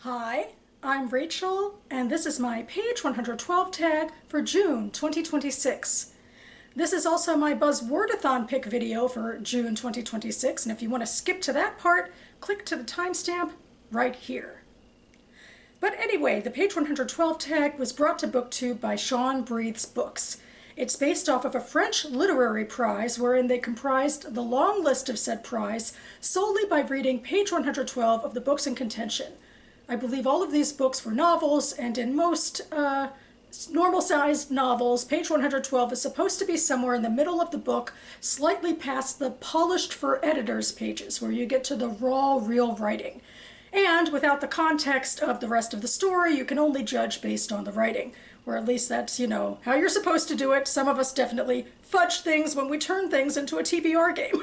Hi, I'm Rachel, and this is my page 112 tag for June 2026. This is also my Buzzwordathon pick video for June 2026, and if you want to skip to that part, click to the timestamp right here. But anyway, the page 112 tag was brought to BookTube by Sean Breathes Books. It's based off of a French literary prize wherein they comprised the long list of said prize solely by reading page 112 of the books in contention. I believe all of these books were novels, and in most normal-sized novels, page 112 is supposed to be somewhere in the middle of the book, slightly past the polished for editors pages, where you get to the raw, real writing. And without the context of the rest of the story, you can only judge based on the writing. Or at least that's, how you're supposed to do it. Some of us definitely fudge things when we turn things into a TBR game.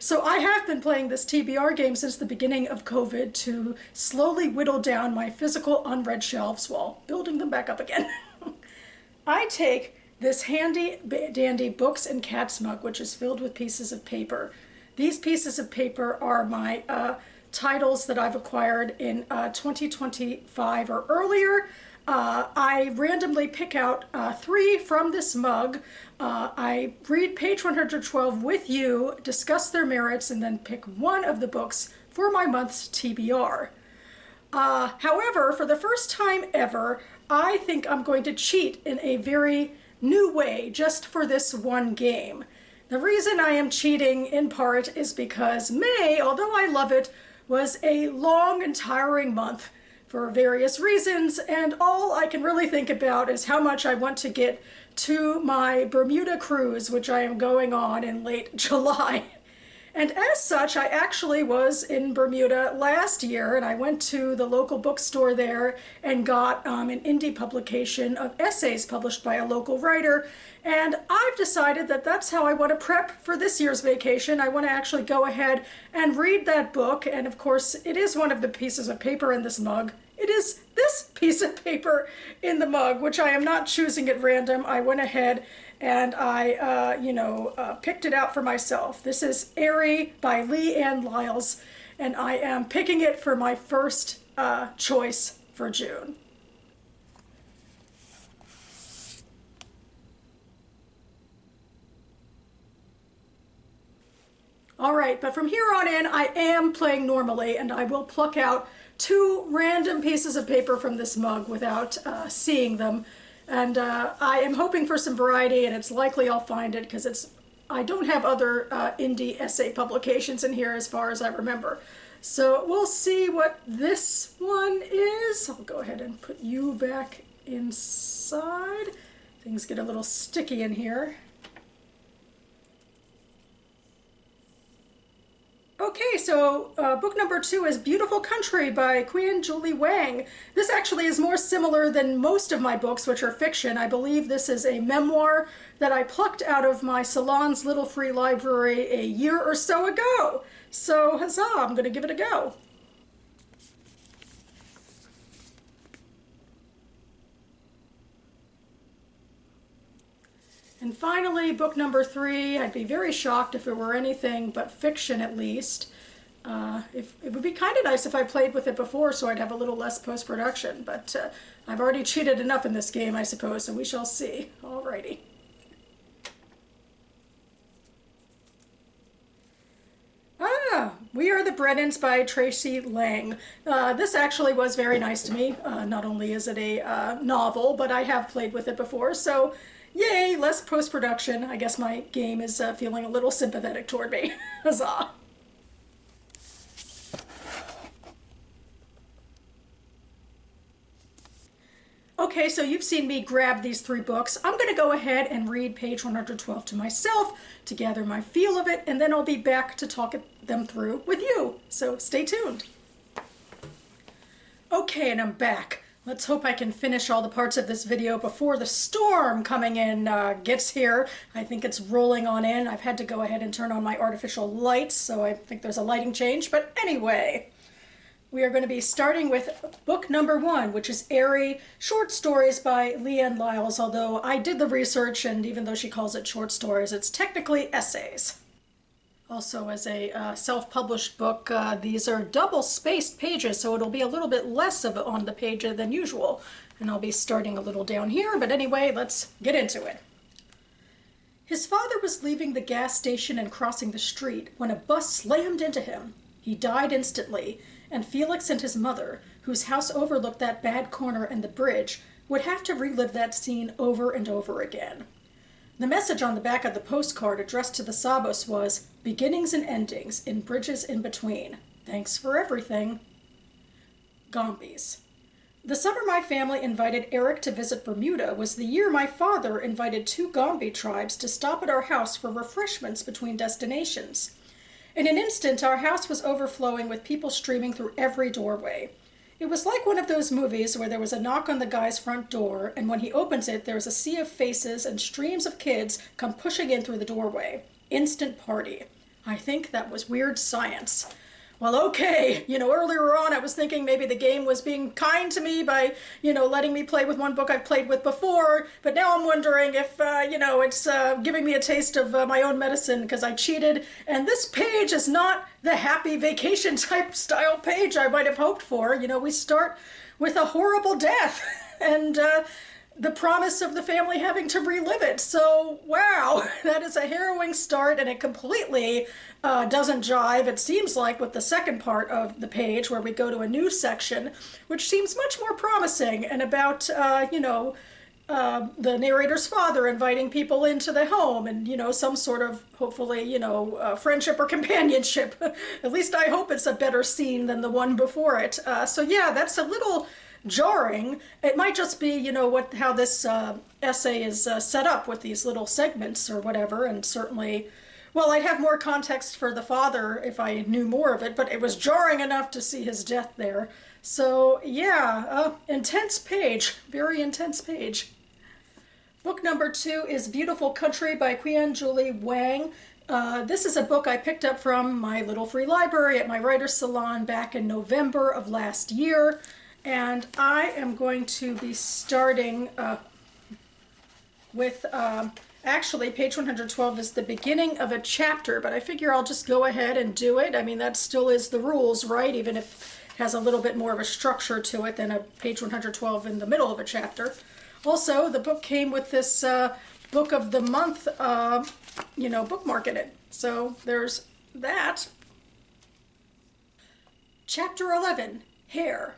So I have been playing this TBR game since the beginning of COVID to slowly whittle down my physical unread shelves while building them back up again. I take this handy dandy books and cats mug, which is filled with pieces of paper. These pieces of paper are my titles that I've acquired in 2025 or earlier. I randomly pick out 3 from this mug. I read page 112 with you, discuss their merits, and then pick one of the books for my month's TBR. However, for the first time ever, I think I'm going to cheat in a very new way just for this one game. The reason I am cheating in part is because May, although I love it, was a long and tiring month for various reasons, and all I can really think about is how much I want to get to my Bermuda cruise, which I am going on in late July. And as such, I actually was in Bermuda last year, and I went to the local bookstore there and got an indie publication of essays published by a local writer. And I've decided that that's how I want to prep for this year's vacation. I want to actually go ahead and read that book. And of course, it is one of the pieces of paper in this mug. It is this piece of paper in the mug, which I am not choosing at random. I went ahead and I, picked it out for myself. This is Airy by Lange Lyles, and I am picking it for my first choice for June. All right, but from here on in, I am playing normally, and I will pluck out 2 random pieces of paper from this mug without seeing them. And I am hoping for some variety, and it's likely I'll find it because I don't have other indie essay publications in here as far as I remember. So we'll see what this one is. I'll go ahead and put you back inside. Things get a little sticky in here. Okay, so book number 2 is Beautiful Country by Queen Julie Wang. This actually is more similar than most of my books, which are fiction. I believe this is a memoir that I plucked out of my salon's little free library a year or so ago. So huzzah, I'm going to give it a go. And finally, book number 3, I'd be very shocked if it were anything but fiction at least. It would be kind of nice if I played with it before so I'd have a little less post-production, but I've already cheated enough in this game, I suppose, so we shall see. Alrighty. We Are the BRENNANS by Tracey Lange. This actually was very nice to me. Not only is it a novel, but I have played with it before, so yay, less post-production. I guess my game is feeling a little sympathetic toward me. Huzzah. Okay, so you've seen me grab these 3 books. I'm going to go ahead and read page 112 to myself to gather my feel of it, and then I'll be back to talk them through with you. So stay tuned. Okay, and I'm back. Let's hope I can finish all the parts of this video before the storm coming in gets here. I think it's rolling on in. I've had to go ahead and turn on my artificial lights, so I think there's a lighting change. But anyway, we are going to be starting with book number 1, which is Airy, short stories by Lange Lyles, although I did the research, and even though she calls it short stories, it's technically essays. Also, as a self-published book, these are double-spaced pages, so it'll be a little bit less of it on the page than usual. And I'll be starting a little down here, but anyway, let's get into it. His father was leaving the gas station and crossing the street when a bus slammed into him. He died instantly, and Felix and his mother, whose house overlooked that bad corner and the bridge, would have to relive that scene over and over again. The message on the back of the postcard addressed to the Sabos was, "Beginnings and endings, in bridges in between. Thanks for everything." Gombies. The summer my family invited Eric to visit Bermuda was the year my father invited 2 Gombi tribes to stop at our house for refreshments between destinations. In an instant, our house was overflowing with people streaming through every doorway. It was like one of those movies where there was a knock on the guy's front door, and when he opens it, there's a sea of faces and streams of kids come pushing in through the doorway. Instant party. I think that was weird science. Well, okay, earlier on I was thinking maybe the game was being kind to me by, letting me play with one book I've played with before, but now I'm wondering if, it's giving me a taste of my own medicine because I cheated, and this page is not the happy vacation type style page I might have hoped for. We start with a horrible death, and the promise of the family having to relive it. So, wow, that is a harrowing start, and it completely doesn't jive, it seems like, with the second part of the page where we go to a new section, which seems much more promising and about, the narrator's father inviting people into the home and, some sort of, hopefully, friendship or companionship. At least I hope it's a better scene than the one before it. So yeah, that's a little jarring. It might just be, how this essay is set up with these little segments or whatever, and certainly, well, I'd have more context for the father if I knew more of it, but it was jarring enough to see his death there. So yeah, intense page, very intense page. Book number 2 is Beautiful Country by Qian Julie Wang. This is a book I picked up from my little free library at my writer's salon back in November of last year. And I am going to be starting with, actually, page 112 is the beginning of a chapter, but I figure I'll just go ahead and do it. I mean, that still is the rules, right? Even if it has a little bit more of a structure to it than a page 112 in the middle of a chapter. Also, the book came with this book of the month, bookmark in it. So there's that. Chapter 11, Hair.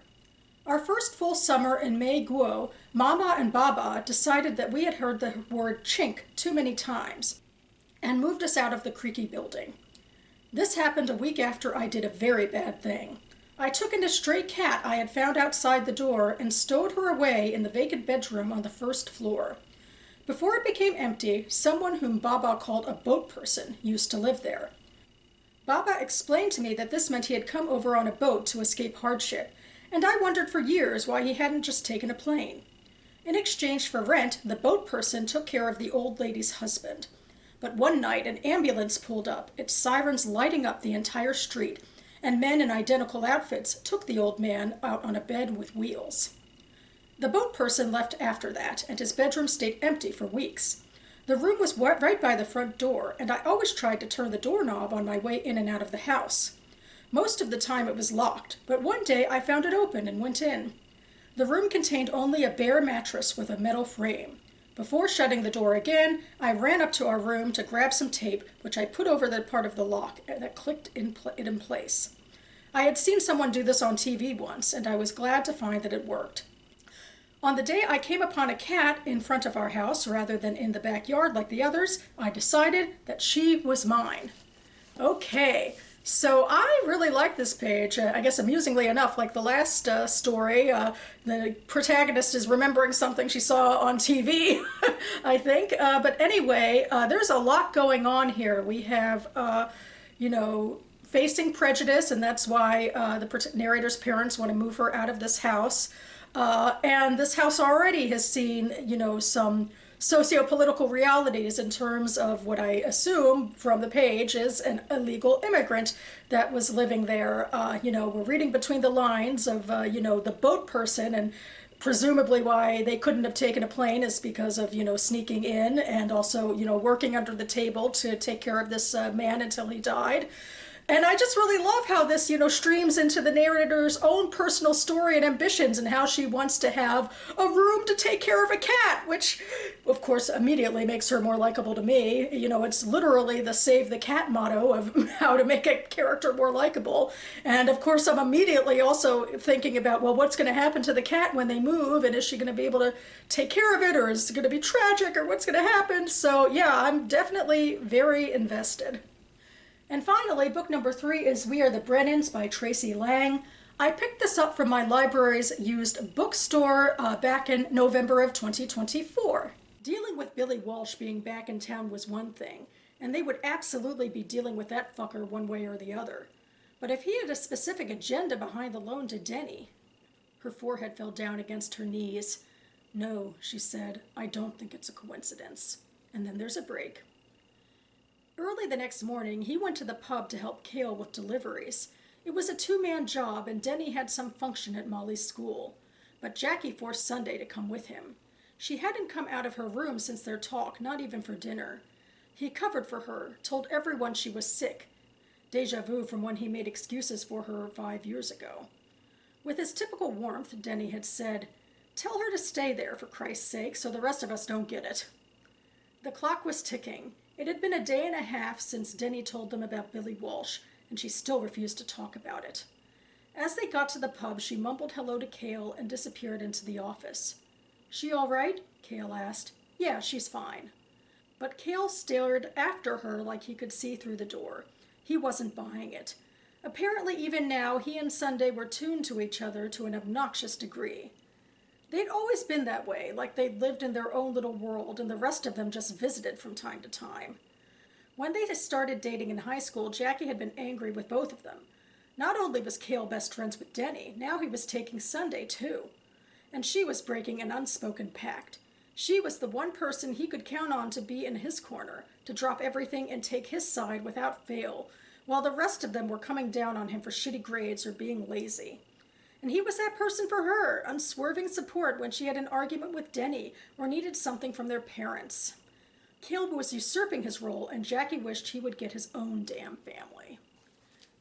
Our first full summer in May Guo, Mama and Baba decided that we had heard the word chink too many times and moved us out of the creaky building. This happened a week after I did a very bad thing. I took in a stray cat I had found outside the door and stowed her away in the vacant bedroom on the first floor. Before it became empty, someone whom Baba called a boat person used to live there. Baba explained to me that this meant he had come over on a boat to escape hardship, and I wondered for years why he hadn't just taken a plane. In exchange for rent, the boat person took care of the old lady's husband. But one night an ambulance pulled up, its sirens lighting up the entire street, and men in identical outfits took the old man out on a bed with wheels. The boat person left after that, and his bedroom stayed empty for weeks. The room was right by the front door, and I always tried to turn the doorknob on my way in and out of the house. Most of the time it was locked, but one day I found it open and went in. The room contained only a bare mattress with a metal frame. Before shutting the door again, I ran up to our room to grab some tape, which I put over the part of the lock that clicked it in place. I had seen someone do this on TV once, and I was glad to find that it worked. On the day I came upon a cat in front of our house rather than in the backyard like the others, I decided that she was mine. Okay. So I really like this page. I guess amusingly enough, like the last story, the protagonist is remembering something she saw on TV, I think. But anyway, there's a lot going on here. We have, facing prejudice, and that's why the narrator's parents want to move her out of this house. And this house already has seen, some socio-political realities in terms of what I assume from the page is an illegal immigrant that was living there. We're reading between the lines of, the boat person and presumably why they couldn't have taken a plane is because of, sneaking in and also, working under the table to take care of this man until he died. And I just really love how this, streams into the narrator's own personal story and ambitions and how she wants to have a room to take care of a cat, which, of course, immediately makes her more likable to me. It's literally the save the cat motto of how to make a character more likable. And, of course, I'm immediately also thinking about, well, what's going to happen to the cat when they move? And is she going to be able to take care of it? Or is it going to be tragic? Or what's going to happen? So, yeah, I'm definitely very invested. And finally, book number 3 is We Are the BRENNANS by Tracey Lange. I picked this up from my library's used bookstore back in November of 2024. Dealing with Billy Walsh being back in town was one thing, and they would absolutely be dealing with that fucker one way or the other. But if he had a specific agenda behind the loan to Denny... Her forehead fell down against her knees. "No," she said, "I don't think it's a coincidence." And then there's a break. Early the next morning, he went to the pub to help Cale with deliveries. It was a 2-man job, and Denny had some function at Molly's school. But Jackie forced Sunday to come with him. She hadn't come out of her room since their talk, not even for dinner. He covered for her, told everyone she was sick. Deja vu from when he made excuses for her 5 years ago. With his typical warmth, Denny had said, "Tell her to stay there, for Christ's sake, so the rest of us don't get it." The clock was ticking. It had been a day and a half since Denny told them about Billy Walsh, and she still refused to talk about it. As they got to the pub, she mumbled hello to Cale and disappeared into the office. "She all right?" Cale asked. "Yeah, she's fine." But Cale stared after her like he could see through the door. He wasn't buying it. Apparently, even now, he and Sunday were tuned to each other to an obnoxious degree. They'd always been that way, like they'd lived in their own little world, and the rest of them just visited from time to time. When they started dating in high school, Jackie had been angry with both of them. Not only was Cale best friends with Denny, now he was taking Sunday, too. And she was breaking an unspoken pact. She was the one person he could count on to be in his corner, to drop everything and take his side without fail, while the rest of them were coming down on him for shitty grades or being lazy. And he was that person for her, unswerving support when she had an argument with Denny or needed something from their parents. Cale was usurping his role, and Jackie wished he would get his own damn family.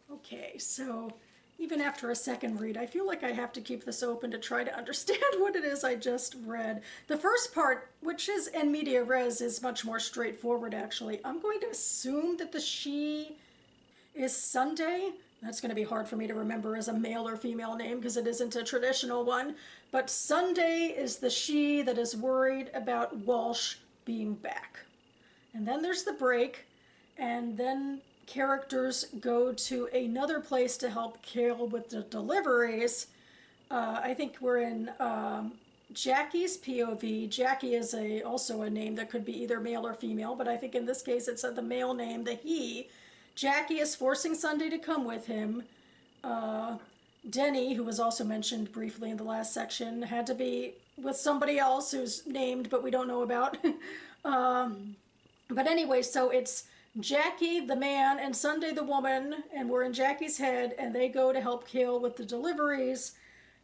Okay, so even after a second read, I feel like I have to keep this open to try to understand what it is I just read. The first part, which is in media res, is much more straightforward, actually. I'm going to assume that the she is Sunday. That's going to be hard for me to remember as a male or female name because it isn't a traditional one. But Sunday is the she that is worried about Walsh being back. And then there's the break, and then characters go to another place to help Cale with the deliveries. I think we're in Jackie's POV. Jackie is also a name that could be either male or female, but I think in this case it's the male name, the he. Jackie is forcing Sunday to come with him. Denny, who was also mentioned briefly in the last section, had to be with somebody else who's named but we don't know about. But anyway, so it's Jackie, the man, and Sunday, the woman, and we're in Jackie's head, and they go to help Cale with the deliveries.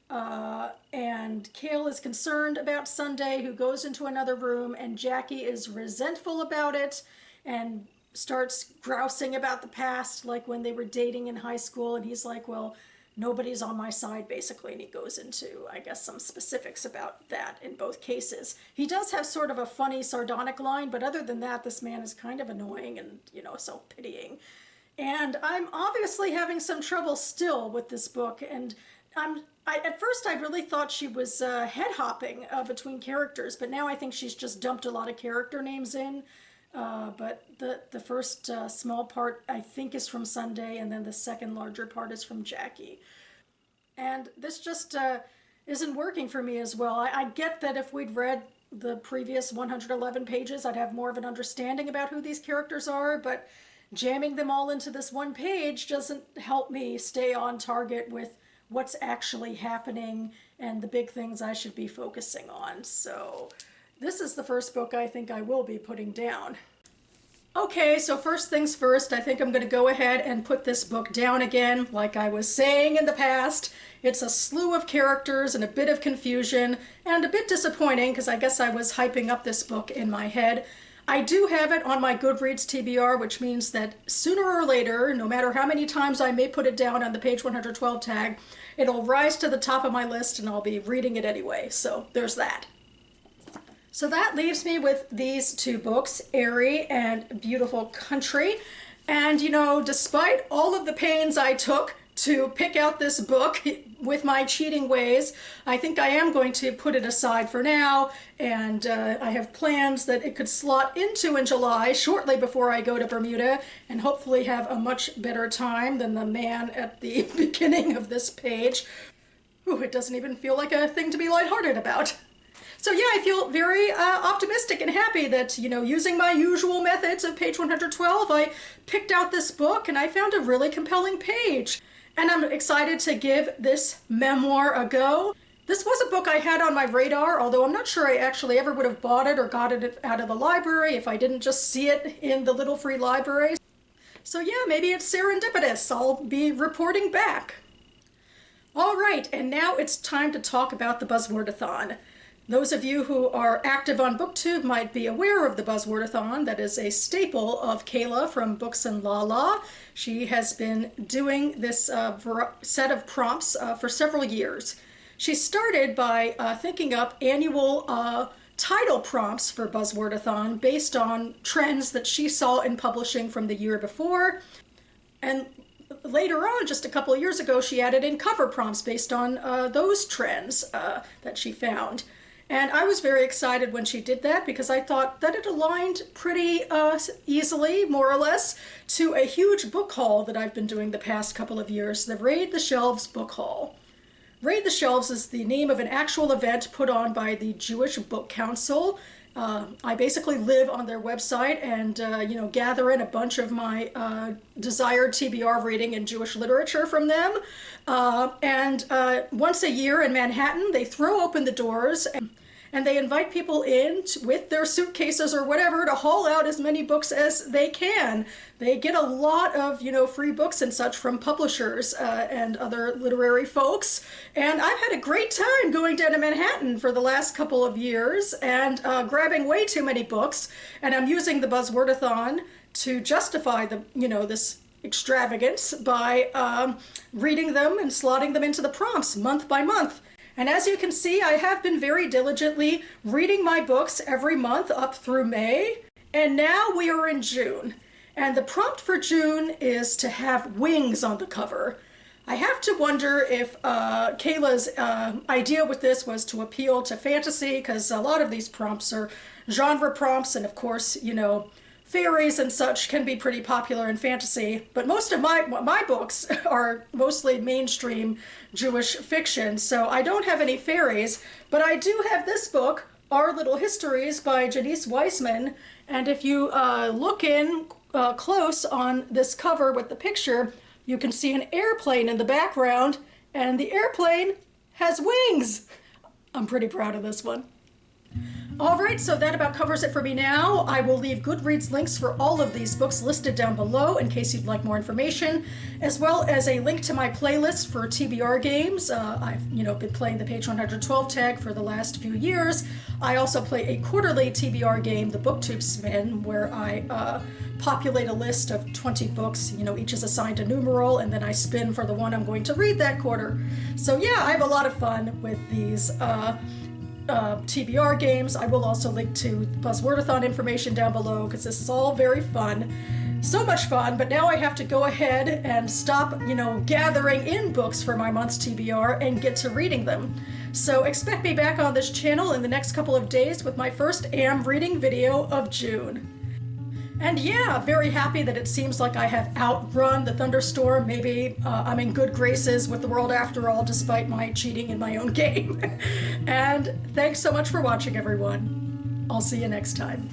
And Cale is concerned about Sunday, who goes into another room, and Jackie is resentful about it and starts grousing about the past, like when they were dating in high school, and he's like, well, nobody's on my side, basically, and he goes into, I guess, some specifics about that in both cases. He does have sort of a funny, sardonic line, but other than that, this man is kind of annoying and, self-pitying. And I'm obviously having some trouble still with this book, and at first I really thought she was head-hopping between characters, but now I think she's just dumped a lot of character names in. But the first small part, I think, is from Sunday, and then the second larger part is from Jackie. And this just isn't working for me as well. I get that if we'd read the previous 111 pages, I'd have more of an understanding about who these characters are, but jamming them all into this one page doesn't help me stay on target with what's actually happening and the big things I should be focusing on. So this is the first book I think I will be putting down. Okay, so first things first, I think I'm going to go ahead and put this book down again. Like I was saying in the past, it's a slew of characters and a bit of confusion and a bit disappointing because I guess I was hyping up this book in my head. I do have it on my Goodreads TBR, which means that sooner or later, no matter how many times I may put it down on the page 112 tag, it'll rise to the top of my list and I'll be reading it anyway. So there's that. So that leaves me with these two books, Airy and Beautiful Country. And you know, despite all of the pains I took to pick out this book with my cheating ways, I think I am going to put it aside for now, and I have plans that it could slot into in July, shortly before I go to Bermuda, and hopefully have a much better time than the man at the beginning of this page. Ooh, it doesn't even feel like a thing to be lighthearted about. So yeah, I feel very optimistic and happy that, you know, using my usual methods of page 112, I picked out this book and I found a really compelling page. And I'm excited to give this memoir a go. This was a book I had on my radar, although I'm not sure I actually ever would have bought it or got it out of the library if I didn't just see it in the little free libraries. So yeah, maybe it's serendipitous. I'll be reporting back. All right, and now it's time to talk about the Buzzwordathon. Those of you who are active on BookTube might be aware of the Buzzwordathon. That is a staple of Kayla from Books and Lala. She has been doing this set of prompts for several years. She started by thinking up annual title prompts for Buzzwordathon based on trends that she saw in publishing from the year before. And later on, just a couple of years ago, she added in cover prompts based on those trends that she found. And I was very excited when she did that because I thought that it aligned pretty easily, more or less, to a huge book haul that I've been doing the past couple of years, the Raid the Shelves book haul. Raid the Shelves is the name of an actual event put on by the Jewish Book Council. I basically live on their website and, you know, gather in a bunch of my desired TBR reading in Jewish literature from them. Once a year in Manhattan, they throw open the doors and they invite people in with their suitcases or whatever to haul out as many books as they can. They get a lot of, you know, free books and such from publishers and other literary folks. And I've had a great time going down to Manhattan for the last couple of years and grabbing way too many books. And I'm using the Buzzwordathon to justify the, you know, this extravagance by reading them and slotting them into the prompts month by month. And as you can see, I have been very diligently reading my books every month up through May. And now we are in June. And the prompt for June is to have wings on the cover. I have to wonder if Kayla's idea with this was to appeal to fantasy, because a lot of these prompts are genre prompts, and of course, you know, fairies and such can be pretty popular in fantasy, but most of my books are mostly mainstream Jewish fiction, so I don't have any fairies, but I do have this book, Our Little Histories by Janice Weissman, and if you look in close on this cover with the picture, you can see an airplane in the background, and the airplane has wings. I'm pretty proud of this one. Alright, so that about covers it for me now. I will leave Goodreads links for all of these books listed down below in case you'd like more information, as well as a link to my playlist for TBR games. I've, you know, been playing the page 112 tag for the last few years. I also play a quarterly TBR game, the BookTube Spin, where I populate a list of 20 books, you know, each is assigned a numeral, and then I spin for the one I'm going to read that quarter. So yeah, I have a lot of fun with these TBR games. I will also link to Buzzwordathon information down below because this is all very fun. So much fun, but now I have to go ahead and stop, you know, gathering in books for my month's TBR and get to reading them. So expect me back on this channel in the next couple of days with my first AM reading video of June. And yeah, very happy that it seems like I have outrun the thunderstorm. Maybe I'm in good graces with the world after all, despite my cheating in my own game. And thanks so much for watching, everyone. I'll see you next time.